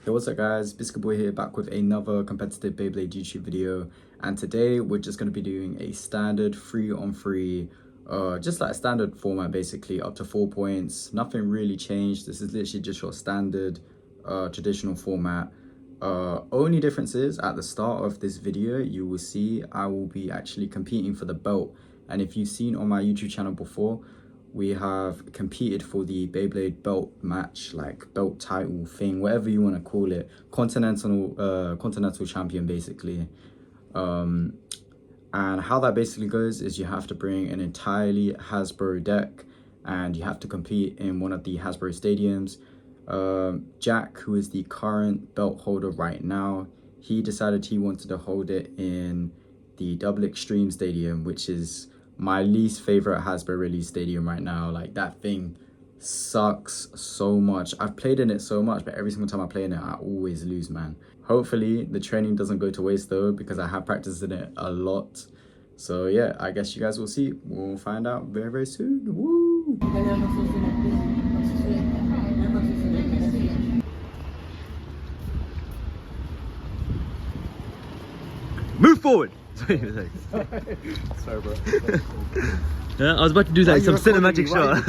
Hey, what's up guys, Biscuit Boy here, back with another competitive Beyblade YouTube video. And today we're just going to be doing a standard 3-on-3, just like a standard format basically, up to 4 points. Nothing really changed. This is literally just your standard traditional format. Only difference is at the start of this video you will see I will be actually competing for the belt. And if you've seen on my YouTube channel before, we have competed for the Beyblade belt match, like belt title thing, whatever you want to call it, continental champion basically. And how that basically goes is you have to bring an entirely Hasbro deck and you have to compete in one of the Hasbro stadiums. Jack, who is the current belt holder right now, he decided he wanted to hold it in the Double Extreme Stadium, which is my least favorite Hasbro release stadium right now. Like, that thing sucks so much. I've played in it so much, but every single time I play in it, I always lose, man. Hopefully the training doesn't go to waste though, because I have practiced in it a lot. So yeah, I guess you guys will see. We'll find out very, very soon. Woo! Move forward! Sorry, bro. Yeah, I was about to do like some cinematic shot.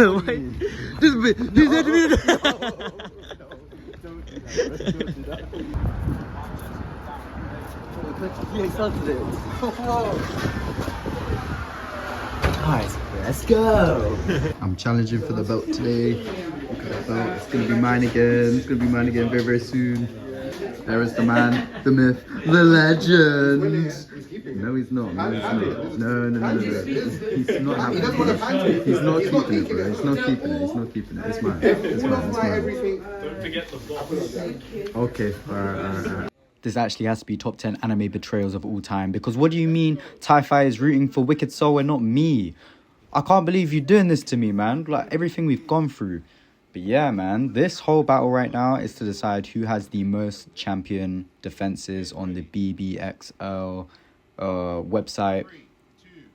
Guys, let's go! I'm challenging for the belt today. Look at the belt. It's gonna be mine again. It's gonna be mine again very, very soon. There is the man, the myth, the legend. No, he's not. No, he's not. No. He's not having it. He's not keeping it, bro. He's not keeping it. He's not keeping it. It's mine. It's mine. It's mine. Don't forget the box. Okay. Alright. This actually has to be top 10 anime betrayals of all time. Because what do you mean Ty-Fi is rooting for Wicked Soul and not me? I can't believe you're doing this to me, man. Like, everything we've gone through. But yeah, man, this whole battle right now is to decide who has the most champion defenses on the BBXL website.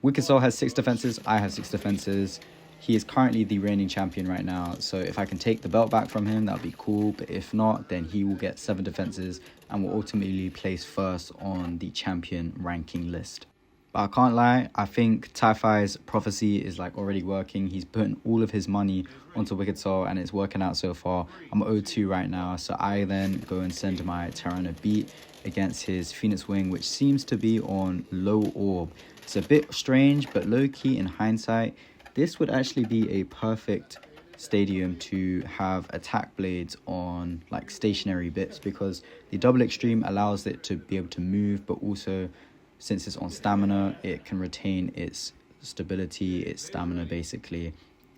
Wicked Soul has 6 defenses. I have 6 defenses. He is currently the reigning champion right now. So if I can take the belt back from him, that'll be cool. But if not, then he will get 7 defenses and will ultimately place first on the champion ranking list. But I can't lie, I think Ty-Fi's prophecy is like already working. He's putting all of his money onto Wicked Soul and it's working out so far. I'm 0-2 right now, so I then go and send my Tyranno Beat against his Phoenix Wing, which seems to be on low orb. It's a bit strange, but low-key in hindsight, this would actually be a perfect stadium to have attack blades on like stationary bits, because the Double Extreme allows it to be able to move, but also since it's on stamina, it can retain its stability, its stamina basically,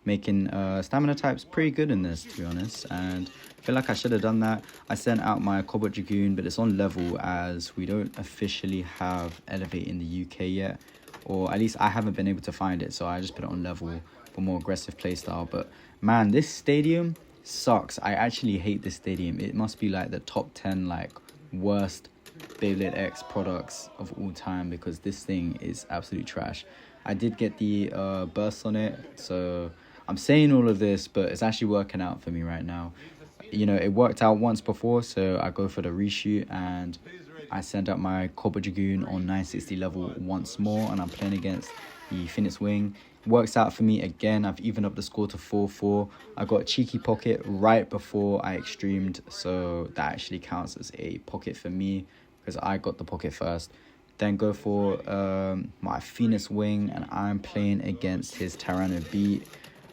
making stamina types pretty good in this, to be honest. And I feel like I should have done that. I sent out my Cobalt Dragoon, but it's on level as we don't officially have Elevate in the UK yet, or at least I haven't been able to find it, so I just put it on level for more aggressive playstyle. But man, this stadium sucks. I actually hate this stadium. It must be like the top 10 like worst Beyblade X products of all time, because this thing is absolute trash. I did get the burst on it, so I'm saying all of this, but it's actually working out for me right now. You know, it worked out once before, so I go for the reshoot and I send out my Cobalt Dragoon on 960 level once more, and I'm playing against the Phoenix Wing. Works out for me again. I've evened up the score to 4-4. I got a cheeky pocket right before I extremed, so that actually counts as a pocket for me because I got the pocket first. Then go for my Phoenix Wing, and I'm playing against his Tyranno Beat.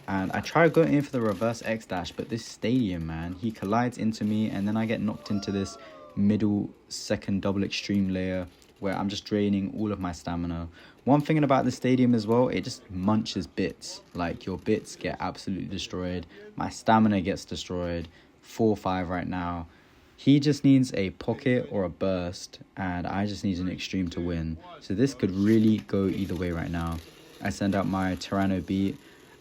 And I try going in for the reverse X dash, but this stadium, man, he collides into me, and then I get knocked into this middle second double extreme layer where I'm just draining all of my stamina. One thing about the stadium as well, it just munches bits. Like, your bits get absolutely destroyed. My stamina gets destroyed. 4-5 right now. He just needs a pocket or a burst, and I just need an extreme to win. So this could really go either way right now. I send out my Tyranno Beat,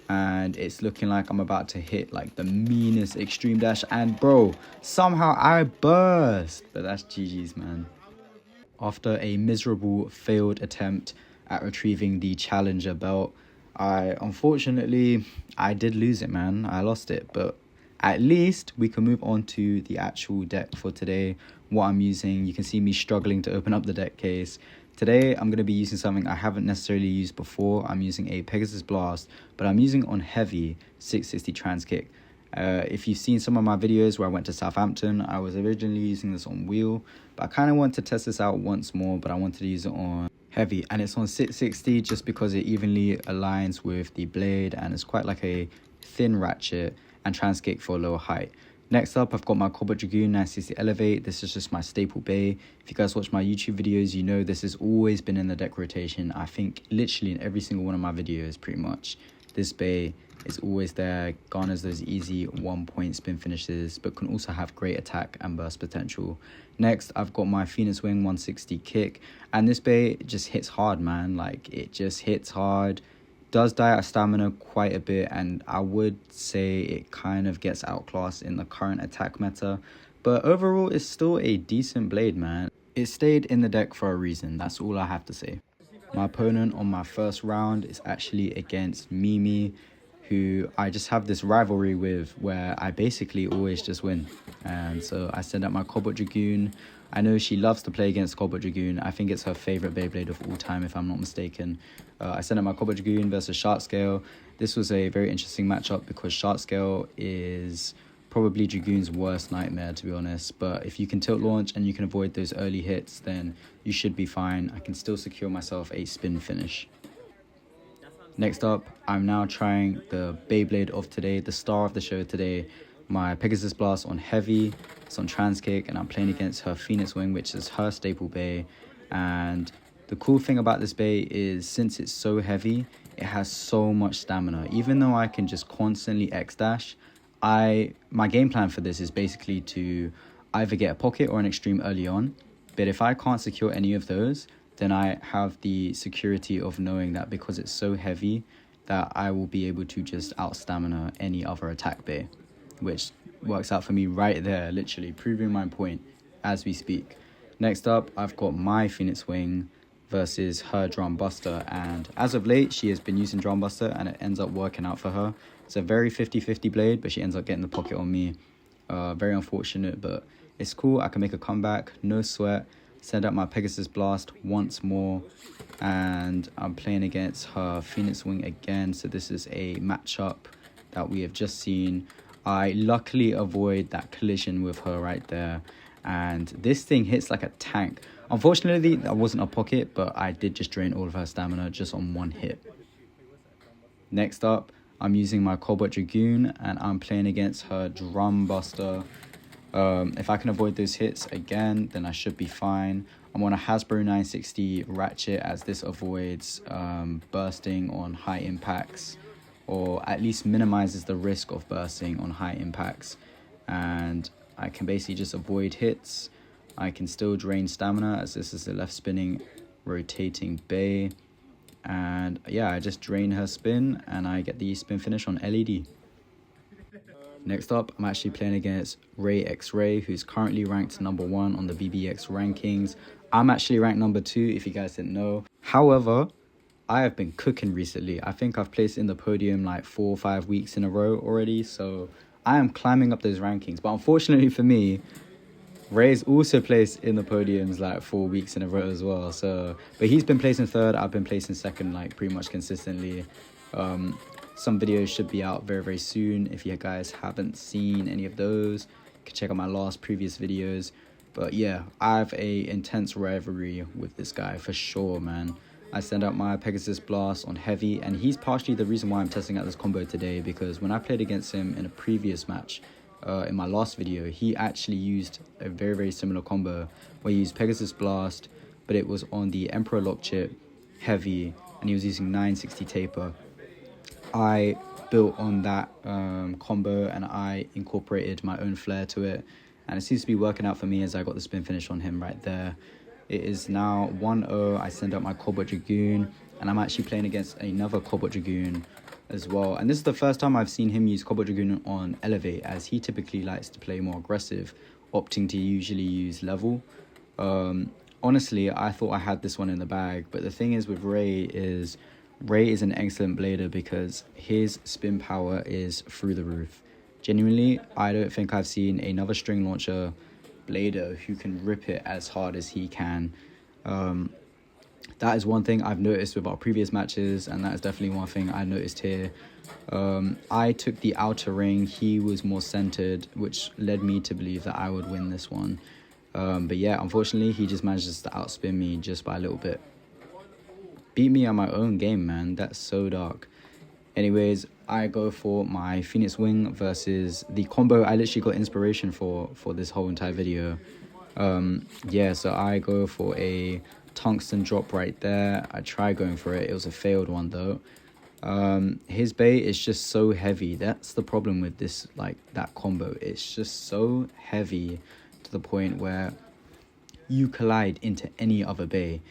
and it's looking like I'm about to hit like the meanest extreme dash, and bro, somehow I burst. But that's GG's, man. After a miserable failed attempt at retrieving the challenger belt, unfortunately I did lose it, man. I lost it, but at least we can move on to the actual deck for today. What I'm using, you can see me struggling to open up the deck case. Today I'm going to be using something I haven't necessarily used before. I'm using a Pegasus Blast, but I'm using on heavy 660 trans kick. If you've seen some of my videos where I went to Southampton, I was originally using this on wheel, but I kind of want to test this out once more, but I wanted to use it on heavy, and it's on 660 just because it evenly aligns with the blade and it's quite like a thin ratchet and trans kick for a lower height. Next up, I've got my Cobalt Dragoon 960 Elevate. This is just my staple bay. If you guys watch my YouTube videos, you know this has always been in the deck rotation. I think literally in every single one of my videos, pretty much. This bay is always there, garners those easy 1-point spin finishes, but can also have great attack and burst potential. Next, I've got my Phoenix Wing 160 kick, and this bay just hits hard, man. Like, it just hits hard. Does die out stamina quite a bit, and I would say it kind of gets outclassed in the current attack meta, but overall it's still a decent blade, man. It stayed in the deck for a reason, that's all I have to say. My opponent on my first round is actually against Mimi, who I just have this rivalry with where I basically always just win. And so I send out my Cobalt Dragoon. I know she loves to play against Cobalt Dragoon. I think it's her favorite Beyblade of all time, if I'm not mistaken. I sent out my Cobalt Dragoon versus Shark Scale. This was a very interesting matchup because Shark Scale is probably Dragoon's worst nightmare, to be honest. But if you can tilt launch and you can avoid those early hits, then you should be fine. I can still secure myself a spin finish. Next up, I'm now trying the Beyblade of today, the star of the show today, my Pegasus Blast on heavy. It's on trans kick, and I'm playing against her Phoenix Wing, which is her staple bay. And the cool thing about this bay is since it's so heavy, it has so much stamina. Even though I can just constantly X dash, my game plan for this is basically to either get a pocket or an extreme early on. But if I can't secure any of those, then I have the security of knowing that because it's so heavy that I will be able to just out stamina any other attack bay, which works out for me right there, literally proving my point as we speak. Next up, I've got my Phoenix Wing versus her Drum Buster, and as of late she has been using Drum Buster and it ends up working out for her. It's a very 50-50 blade, but she ends up getting the pocket on me. Very unfortunate, but it's cool. I can make a comeback, no sweat. Send out my Pegasus Blast once more, and I'm playing against her Phoenix Wing again. So this is a matchup that we have just seen. I luckily avoid that collision with her right there, and this thing hits like a tank. Unfortunately, that wasn't a pocket, but I did just drain all of her stamina just on one hit. Next up, I'm using my Cobalt Dragoon, and I'm playing against her Drum Buster. If I can avoid those hits again, then I should be fine. I'm on a Hasbro 960 ratchet, as this avoids bursting on high impacts, or at least minimizes the risk of bursting on high impacts. And I can basically just avoid hits. I can still drain stamina, as this is a left spinning rotating bay. And yeah, I just drain her spin and I get the spin finish on LED. Next up, I'm actually playing against Ray X Ray, who's currently ranked #1 on the BBX rankings. I'm actually ranked #2, if you guys didn't know. However, I have been cooking recently. I think I've placed in the podium like 4 or 5 weeks in a row already, so I am climbing up those rankings. But unfortunately for me, Ray's also placed in the podiums like 4 weeks in a row as well. So, but he's been placing third, I've been placing second like pretty much consistently. Some videos should be out very, very soon. If you guys haven't seen any of those, you can check out my previous videos. But yeah, I have a intense rivalry with this guy for sure, man. I send out my Pegasus Blast on heavy, and he's partially the reason why I'm testing out this combo today, because when I played against him in a previous match, in my last video, he actually used a very, very similar combo where he used Pegasus Blast, but it was on the Emperor Lock chip, heavy, and he was using 960 taper. I built on that combo, and I incorporated my own flair to it, and it seems to be working out for me as I got the spin finish on him right there. It is now 1-0. I send out my Cobalt Dragoon, and I'm actually playing against another Cobalt Dragoon as well. And this is the first time I've seen him use Cobalt Dragoon on Elevate, as he typically likes to play more aggressive, opting to usually use level. Honestly, I thought I had this one in the bag, but the thing is with Ray is an excellent blader because his spin power is through the roof. Genuinely, I don't think I've seen another string launcher blader who can rip it as hard as he can. That is one thing I've noticed with our previous matches, and that is definitely one thing I noticed here. I took the outer ring, he was more centered, which led me to believe that I would win this one. But yeah, unfortunately, he just manages to outspin me just by a little bit. Beat me at my own game, man. That's so dark. Anyways, I go for my Phoenix Wing versus the combo I literally got inspiration for this whole entire video. Yeah, so I go for a tungsten drop right there. I tried going for it. It was a failed one though. His bait is just so heavy. That's the problem with this, like, that combo. It's just so heavy to the point where you collide into any other bay,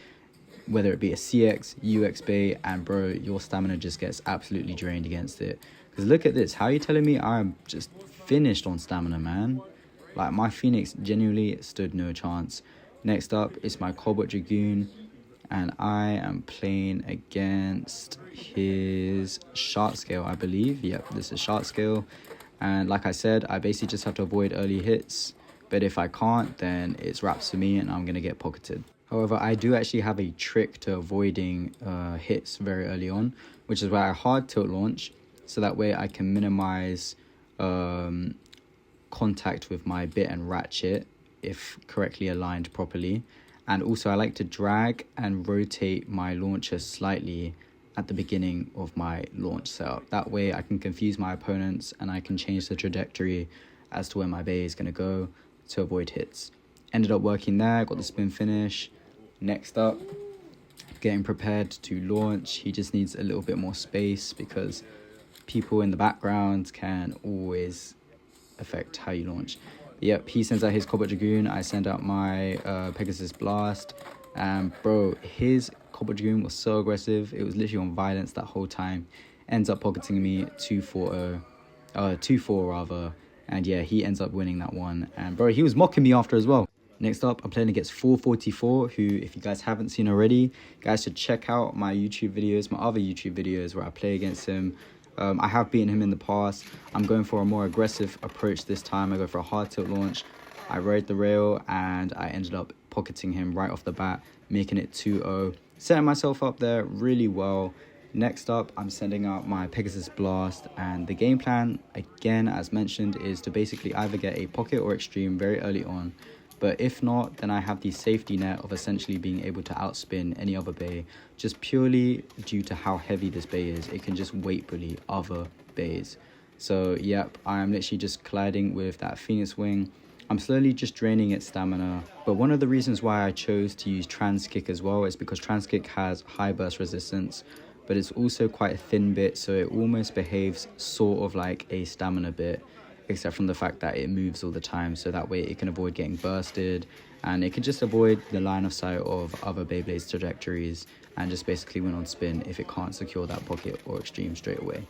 whether it be a CX, UX bay, and bro, your stamina just gets absolutely drained against it. Because look at this. How are you telling me I'm just finished on stamina, man? Like, my Phoenix genuinely stood no chance. Next up is my Cobalt Dragoon, and I am playing against his Shark Scale, I believe. Yep, this is Shark Scale. And like I said, I basically just have to avoid early hits. But if I can't, then it's wraps for me and I'm going to get pocketed. However, I do actually have a trick to avoiding hits very early on, which is where I hard tilt launch, so that way I can minimize contact with my bit and ratchet if correctly aligned properly. And also I like to drag and rotate my launcher slightly at the beginning of my launch setup. That way I can confuse my opponents and I can change the trajectory as to where my bay is going to go to avoid hits. Ended up working there, got the spin finish. Next up, getting prepared to launch. He just needs a little bit more space because people in the background can always affect how you launch. Yep, he sends out his Cobalt Dragoon. I send out my Pegasus Blast. And bro, his Cobalt Dragoon was so aggressive. It was literally on violence that whole time. Ends up pocketing me 2-4 rather. And yeah, he ends up winning that one. And bro, he was mocking me after as well. Next up, I'm playing against 444, who, if you guys haven't seen already, you guys should check out my YouTube videos, my other YouTube videos where I play against him. I have beaten him in the past. I'm going for a more aggressive approach this time. I go for a hard tilt launch. I rode the rail and I ended up pocketing him right off the bat, making it 2-0. Setting myself up there really well. Next up, I'm sending out my Pegasus Blast, and the game plan, again, as mentioned, is to basically either get a pocket or extreme very early on. But if not, then I have the safety net of essentially being able to outspin any other bay, just purely due to how heavy this bay is. It can just weight bully other bays. So yep, I'm literally just colliding with that Phoenix Wing. I'm slowly just draining its stamina. But one of the reasons why I chose to use Trans Kick as well is because Trans Kick has high burst resistance, but it's also quite a thin bit, so it almost behaves sort of like a stamina bit, except from the fact that it moves all the time, so that way it can avoid getting bursted and it can just avoid the line of sight of other Beyblade's trajectories and just basically win on spin if it can't secure that pocket or extreme straight away.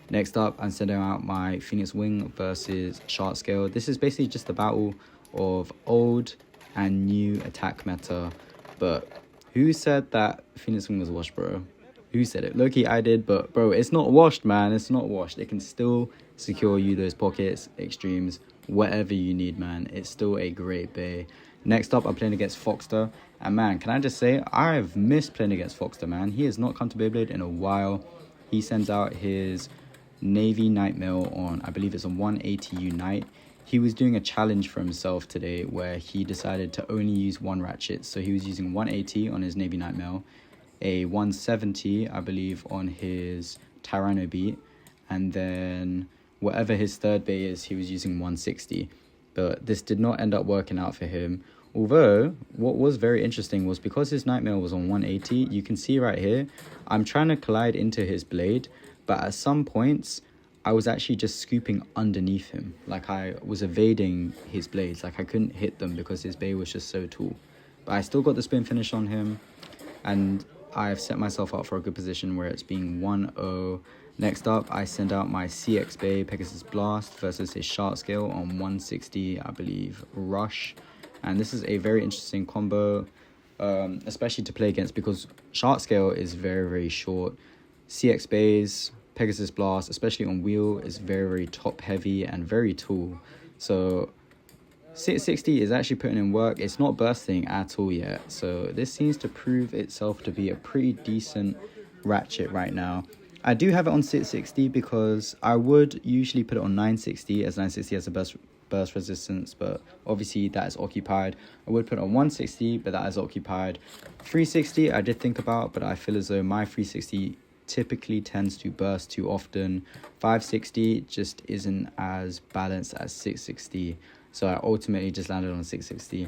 Next up, I'm sending out my Phoenix Wing versus Shark Scale. This is basically just a battle of old and new attack meta, but who said that Phoenix Wing was washed, bro? Who said it? Low-key I did, but bro, it's not washed, man. It's not washed. It can still secure you those pockets, extremes, whatever you need, man. It's still a great bay. Next up, I'm playing against Foxter. And man, can I just say, I've missed playing against Foxter, man. He has not come to Beyblade in a while. He sends out his Navy Nightmail on, I believe it's a 180 Unite. He was doing a challenge for himself today where he decided to only use one ratchet. So he was using 180 on his Navy Nightmail, a 170, I believe, on his Tyranno beat, and then whatever his third bay is, he was using 160. But this did not end up working out for him. Although, what was very interesting was because his Nightmare was on 180, you can see right here, I'm trying to collide into his blade, but at some points, I was actually just scooping underneath him. Like, I was evading his blades. Like, I couldn't hit them because his bay was just so tall. But I still got the spin finish on him, and I've set myself up for a good position where it's being 1-0. Next up, I send out my CX Bay Pegasus Blast versus his Shark Scale on 160, I believe, Rush. And this is a very interesting combo, especially to play against because Shark Scale is very, very short. CX Bays, Pegasus Blast, especially on wheel, is very top heavy and very tall. So 660 is actually putting in work. It's not bursting at all yet. So this seems to prove itself to be a pretty decent ratchet right now. I do have it on 660 because I would usually put it on 960, as 960 has the burst resistance, but obviously that is occupied. I would put it on 160, but that is occupied. 360 I did think about, but I feel as though my 360 typically tends to burst too often. 560 just isn't as balanced as 660, so I ultimately just landed on 660.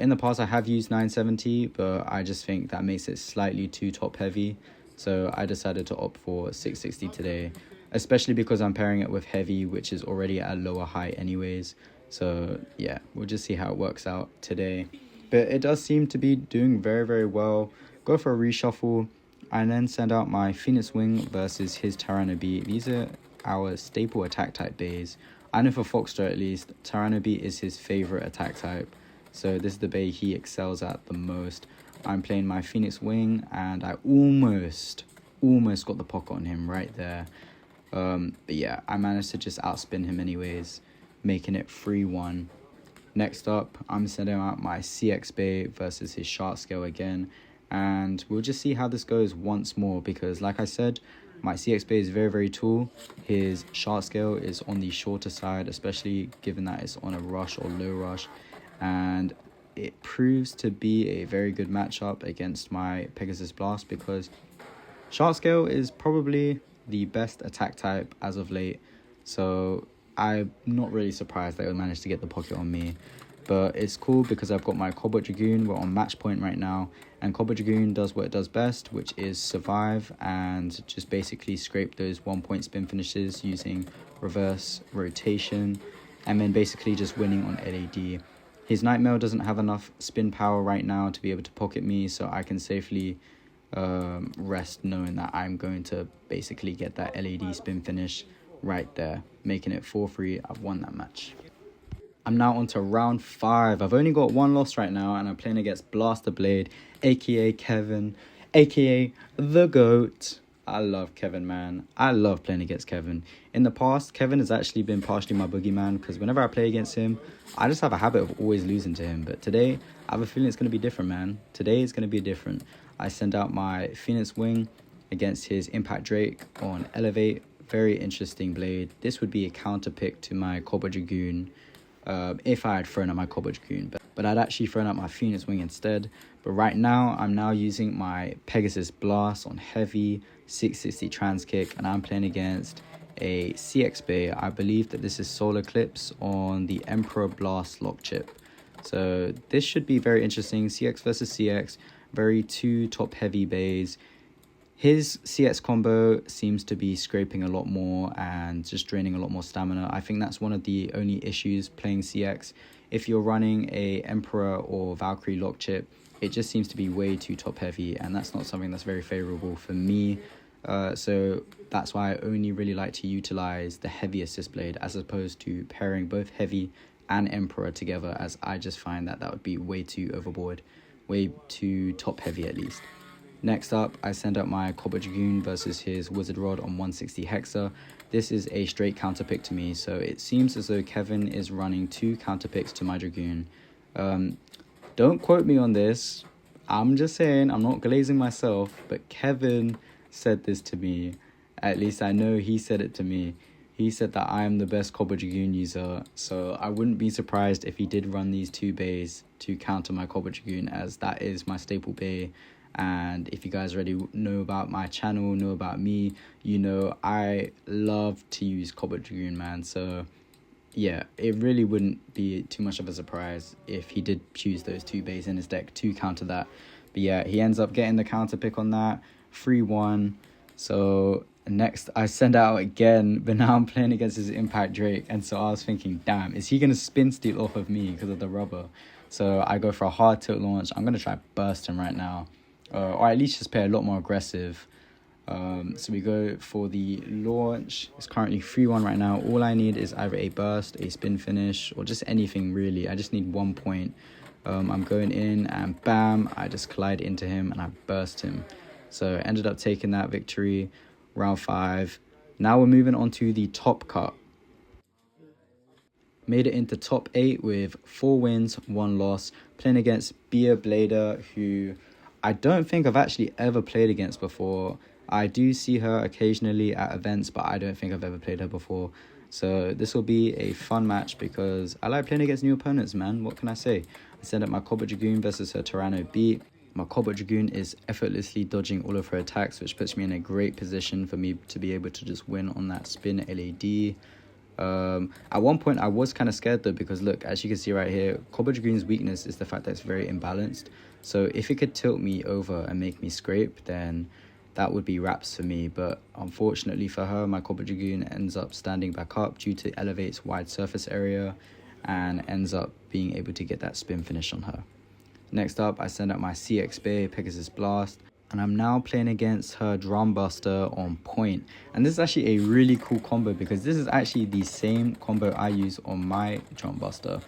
In the past I have used 970, but I just think that makes it slightly too top heavy, so I decided to opt for 660 today, especially because I'm pairing it with heavy, which is already at a lower height anyways. So yeah, we'll just see how it works out today. But it does seem to be doing very, very well. Go for a reshuffle and then send out my Phoenix Wing versus his Tyrannobe. These are our staple attack type bays. I know for Foxtrot at least, Tyrannobe is his favorite attack type. So this is the bay he excels at the most. I'm playing my Phoenix Wing and I almost got the pocket on him right there. But yeah, I managed to just outspin him anyways, making it 3-1. Next up, I'm sending out my CX Bay versus his Shark Scale again. And we'll just see how this goes once more, because like I said, my CX Bay is very, very tall. His Shark Scale is on the shorter side, especially given that it's on a rush or low rush. And it proves to be a very good matchup against my Pegasus Blast, because Shark Scale is probably the best attack type as of late. So I'm not really surprised that he'll manage to get the pocket on me. But it's cool because I've got my Cobalt Dragoon. We're on match point right now. And Cobalt Dragoon does what it does best, which is survive and just basically scrape those 1-point spin finishes using reverse rotation. And then basically just winning on LAD. His Nightmare doesn't have enough spin power right now to be able to pocket me. So I can safely rest knowing that I'm going to basically get that LAD spin finish right there. Making it 4-3. I've won that match. I'm now on to round 5. I've only got one loss right now, and I'm playing against Blaster Blade, aka Kevin, aka the GOAT. I love Kevin, man. I love playing against Kevin. In the past, Kevin has actually been partially my boogeyman, because whenever I play against him, I just have a habit of always losing to him. But today, I have a feeling it's going to be different, man. Today is going to be different. I send out my Phoenix Wing against his Impact Drake on Elevate. Very interesting blade. This would be a counter pick to my Cobalt Dragoon. If I had thrown out my Cobalt Dragoon, but I'd actually thrown out my Phoenix Wing instead. But right now, I'm now using my Pegasus Blast on heavy 660 trans kick, and I'm playing against a CX Bay. I believe that this is Solar Eclipse on the Emperor Blast lock chip. So this should be very interesting. CX versus CX, very two top heavy bays. His CX combo seems to be scraping a lot more and just draining a lot more stamina. I think that's one of the only issues playing CX. If you're running a Emperor or Valkyrie lock chip, it just seems to be way too top heavy, and that's not something that's very favorable for me. So that's why I only really like to utilize the heavy assist blade as opposed to pairing both heavy and Emperor together, as I just find that would be way too overboard, way too top heavy at least. Next up, I send out my Cobalt Dragoon versus his Wizard Rod on 160 Hexa. This is a straight counter pick to me, so it seems as though Kevin is running 2 counter picks to my Dragoon. Don't quote me on this. I'm just saying, I'm not glazing myself, but Kevin said this to me. At least I know he said it to me. He said that I am the best Cobalt Dragoon user, so I wouldn't be surprised if he did run these 2 bays to counter my Cobalt Dragoon, as that is my staple bay. And if you guys already know about my channel, know about me, you know I love to use Cobalt Dragoon, man. So yeah, it really wouldn't be too much of a surprise if he did choose those 2 bays in his deck to counter that. But yeah, he ends up getting the counter pick on that, 3-1. So next I send out again, but now I'm playing against his Impact Drake, and so I was thinking, damn, is he going to spin steal off of me because of the rubber? So I go for a hard tilt launch. I'm going to try burst him right now. Or at least just play a lot more aggressive. So we go for the launch. It's currently 3-1 right now. All I need is either a burst, a spin finish, or just anything really. I just need 1 point. I'm going in and bam, I just collide into him and I burst him. So I ended up taking that victory. Round 5. Now we're moving on to the top cut. Made it into top 8 with 4 wins, 1 loss, playing against Beyblade, who I don't think I've actually ever played against before. I do see her occasionally at events, but I don't think I've ever played her before. So this will be a fun match because I like playing against new opponents, man. What can I say? I send up my Cobalt Dragoon versus her Tyranno Beat. My Cobalt Dragoon is effortlessly dodging all of her attacks, which puts me in a great position for me to be able to just win on that spin LED. At one point I was kind of scared though, because look, as you can see right here, Cobalt Dragoon's weakness is the fact that it's very imbalanced. So if it could tilt me over and make me scrape, then that would be wraps for me. But unfortunately for her, my Cobalt Dragoon ends up standing back up due to Elevate's wide surface area and ends up being able to get that spin finish on her. Next up, I send out my CX Bay Pegasus Blast, and I'm now playing against her Drum Buster on point. And this is actually a really cool combo because this is actually the same combo I use on my Drum Buster.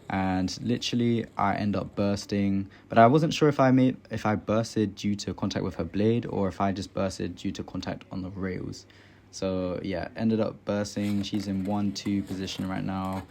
And literally I end up bursting, but I wasn't sure if I bursted due to contact with her blade or if I just bursted due to contact on the rails. So yeah, ended up bursting. She's in 1-2 position right now.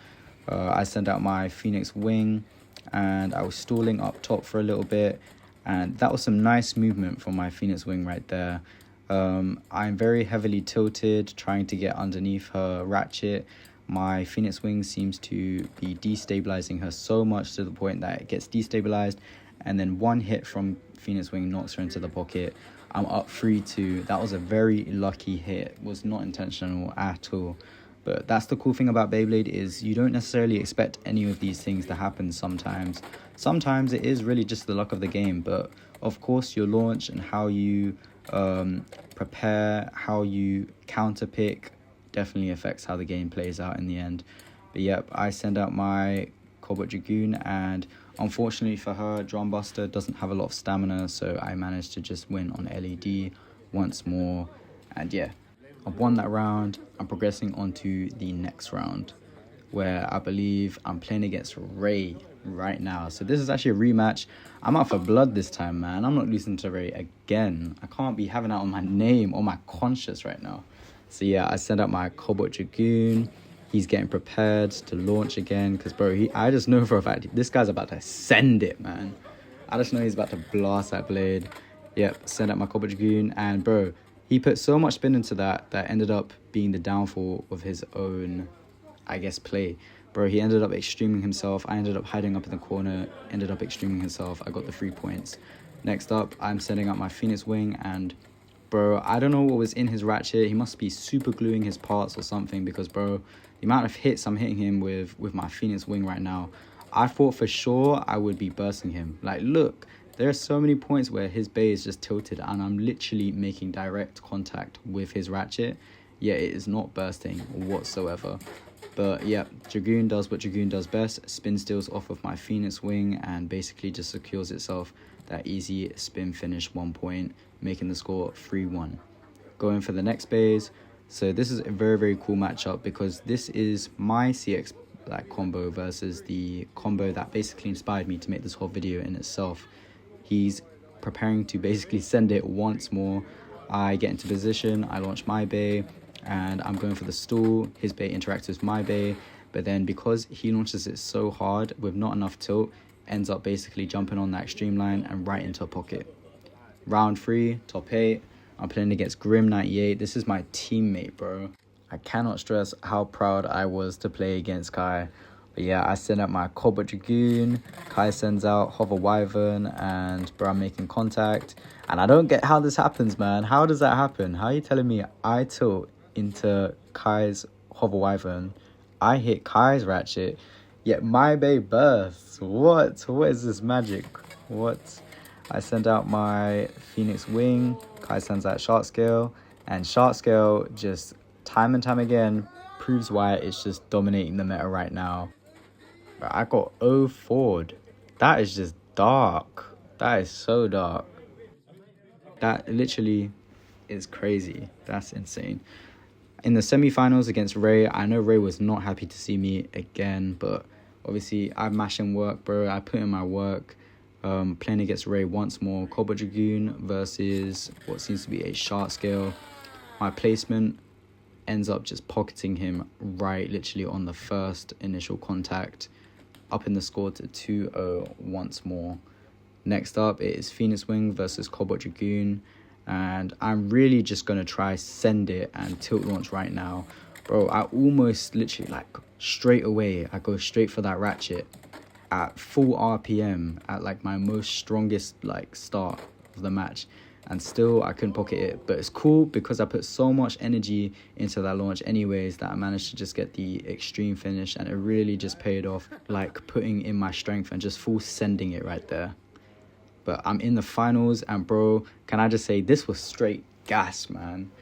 I sent out my Phoenix Wing and I was stalling up top for a little bit, and that was some nice movement from my Phoenix Wing right there. I'm very heavily tilted trying to get underneath her ratchet. My Phoenix Wing seems to be destabilizing her so much to the point that it gets destabilized, and then one hit from Phoenix Wing knocks her into the pocket. I'm up 3-2. That was a very lucky hit. It was not intentional at all. But that's the cool thing about Beyblade, is you don't necessarily expect any of these things to happen sometimes. Sometimes it is really just the luck of the game, but of course your launch and how you prepare, how you counter pick definitely affects how the game plays out in the end. But yep, I send out my Cobalt Dragoon, and unfortunately for her, Drum Buster doesn't have a lot of stamina, so I managed to just win on LED once more. And yeah, I've won that round. I'm progressing on to the next round, where I believe I'm playing against Ray right now. So this is actually a rematch. I'm out for blood this time, man. I'm not losing to Ray again. I can't be having that on my name or my conscience right now. So yeah, I send out my Cobalt Dragoon. He's getting prepared to launch again because, bro, I just know for a fact this guy's about to send it, man. I just know he's about to blast that blade. Yep, send out my Cobalt Dragoon, and bro, he put so much spin into that ended up being the downfall of his own, I guess, play. Bro, he ended up extreming himself. I ended up hiding up in the corner, ended up extreming himself. I got the 3 points. Next up, I'm sending out my Phoenix Wing, and bro, I don't know what was in his ratchet. He must be super gluing his parts or something, because bro, the amount of hits I'm hitting him with my Phoenix Wing right now, I thought for sure I would be bursting him. Like, look, there are so many points where his bay is just tilted and I'm literally making direct contact with his ratchet, yet it is not bursting whatsoever. But yeah, Dragoon does what Dragoon does best, spin steals off of my Phoenix Wing and basically just secures itself that easy spin finish 1 point, making the score 3-1. Going for the next base. So this is a very, very cool matchup because this is my CX Black combo versus the combo that basically inspired me to make this whole video in itself. He's preparing to basically send it once more. I get into position, I launch my bay, and I'm going for the stall. His bay interacts with my bay, but then because he launches it so hard with not enough tilt, ends up basically jumping on that extreme line and right into a pocket. Round 3, top 8. I'm playing against Grim98. This is my teammate, bro. I cannot stress how proud I was to play against Kai. But yeah, I send out my Cobalt Dragoon. Kai sends out Hover Wyvern, and bro, I'm making contact. And I don't get how this happens, man. How does that happen? How are you telling me I tilt into Kai's Hover Wyvern? I hit Kai's ratchet, yet my bay bursts. What? What is this magic? What? I send out my Phoenix Wing. Kai sends out Shark Scale. And Shark Scale just time and time again proves why it's just dominating the meta right now. But I got 0 forward. That is just dark. That is so dark. That literally is crazy. That's insane. In the semi-finals against Ray, I know Ray was not happy to see me again, but obviously I mash in work, bro. I put in my work. Playing against Ray once more. Cobalt Dragoon versus what seems to be a Shark Scale. My placement ends up just pocketing him right literally on the first initial contact, upping the score to 2-0 once more. Next up is Phoenix Wing versus Cobalt Dragoon, and I'm really just going to try send it and tilt launch right now. Bro, I almost literally, like, straight away, I go straight for that ratchet at full RPM at, like, my most strongest, like, start of the match. And still, I couldn't pocket it. But it's cool because I put so much energy into that launch anyways that I managed to just get the extreme finish. And it really just paid off, like, putting in my strength and just full sending it right there. But I'm in the finals, and bro, can I just say, this was straight gas, man.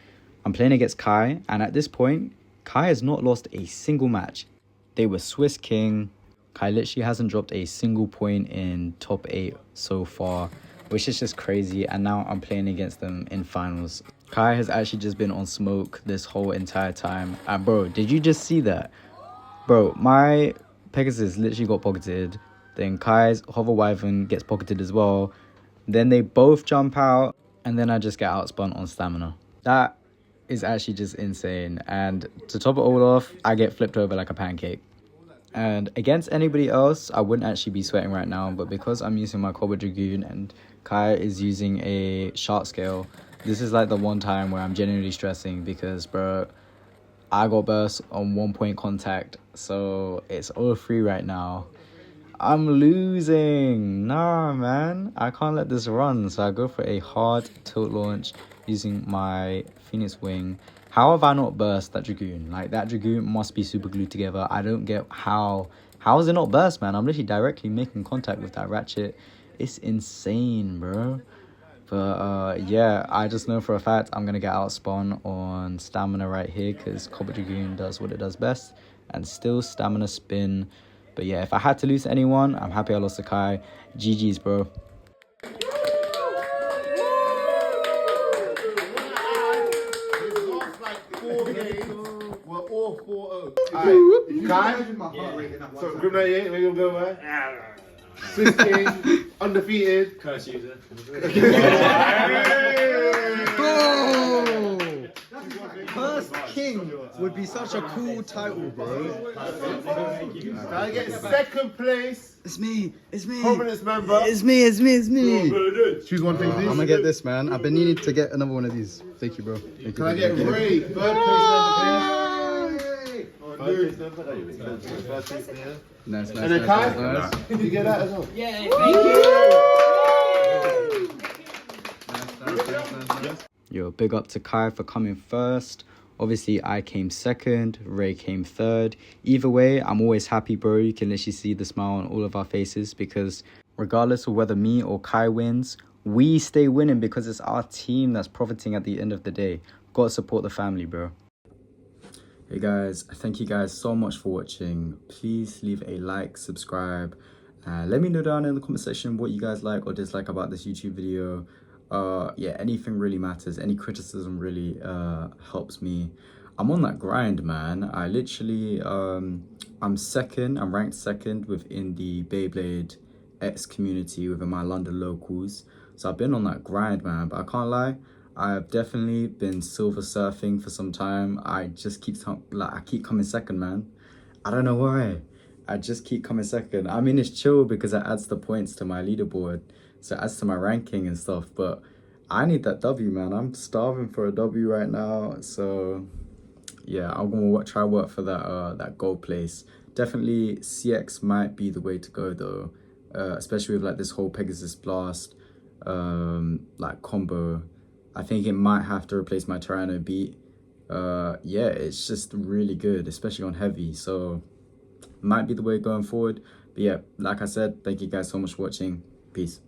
I'm playing against Kai, and at this point, Kai has not lost a single match. They were Swiss King. Kai literally hasn't dropped a single point in top 8 so far, which is just crazy. And now I'm playing against them in finals. Kai has actually just been on smoke this whole entire time. And bro, did you just see that? Bro, my Pegasus literally got pocketed. Then Kai's Hover Wyvern gets pocketed as well. Then they both jump out. And then I just get outspun on stamina. That is actually just insane. And to top it all off, I get flipped over like a pancake. And against anybody else, I wouldn't actually be sweating right now. But because I'm using my Cobalt Dragoon and Kai is using a shark scale, this is like the one time where I'm genuinely stressing. Because, bro, I got burst on 1 point contact. So it's 0-3 right now. I'm losing. Nah, man. I can't let this run. So I go for a hard tilt launch using my Phoenix Wing. How have I not burst that Dragoon? Like, that Dragoon must be super glued together. I don't get how. How is it not burst, man? I'm literally directly making contact with that ratchet. It's insane, bro. But, yeah, I just know for a fact I'm going to get outspun on stamina right here because Cobalt Dragoon does what it does best. And still stamina spin. But yeah, if I had to lose to anyone, I'm happy I lost to Kai. GG's, bro. We're all 4-0. Alright, Kai. So, group 98, we're gonna go where? Swiss King, undefeated. Curse user. First King would be such a cool title, bro. Can I get second place? It's me. It's me. Prominence member. It's me. It's me. It's me. Choose one thing, please. I'm gonna get this, man. I've been needing to get another one of these. Thank you, bro. Thank you. Can I get Ray? Third place member, please. First place there. Nice, And then Kai? nice. Did you get that as well? Yeah, thank you. Yo, big up to Kai for coming first. Obviously, I came second. Ray came third. Either way, I'm always happy, bro. You can literally see the smile on all of our faces because regardless of whether me or Kai wins, we stay winning because it's our team that's profiting at the end of the day. Gotta support the family, bro. Hey guys, thank you guys so much for watching. Please leave a like, subscribe, and let me know down in the comment section what you guys like or dislike about this YouTube video. Yeah, anything really matters. Any criticism really helps me. I'm on that grind, man. I literally I'm ranked second within the Beyblade X community within my London locals. So I've been on that grind, man, but I can't lie, I've definitely been silver surfing for some time. I just keep coming second, man. I don't know why. I just keep coming second. I mean, it's chill because it adds the points to my leaderboard. So it adds to my ranking and stuff. But I need that W, man. I'm starving for a W right now. So yeah, I'm gonna try work for that gold place. Definitely CX might be the way to go though. Especially with like this whole Pegasus Blast like combo. I think it might have to replace my Tyranno beat. Yeah, it's just really good, especially on heavy. So might be the way going forward. But yeah, like I said, thank you guys so much for watching. Peace.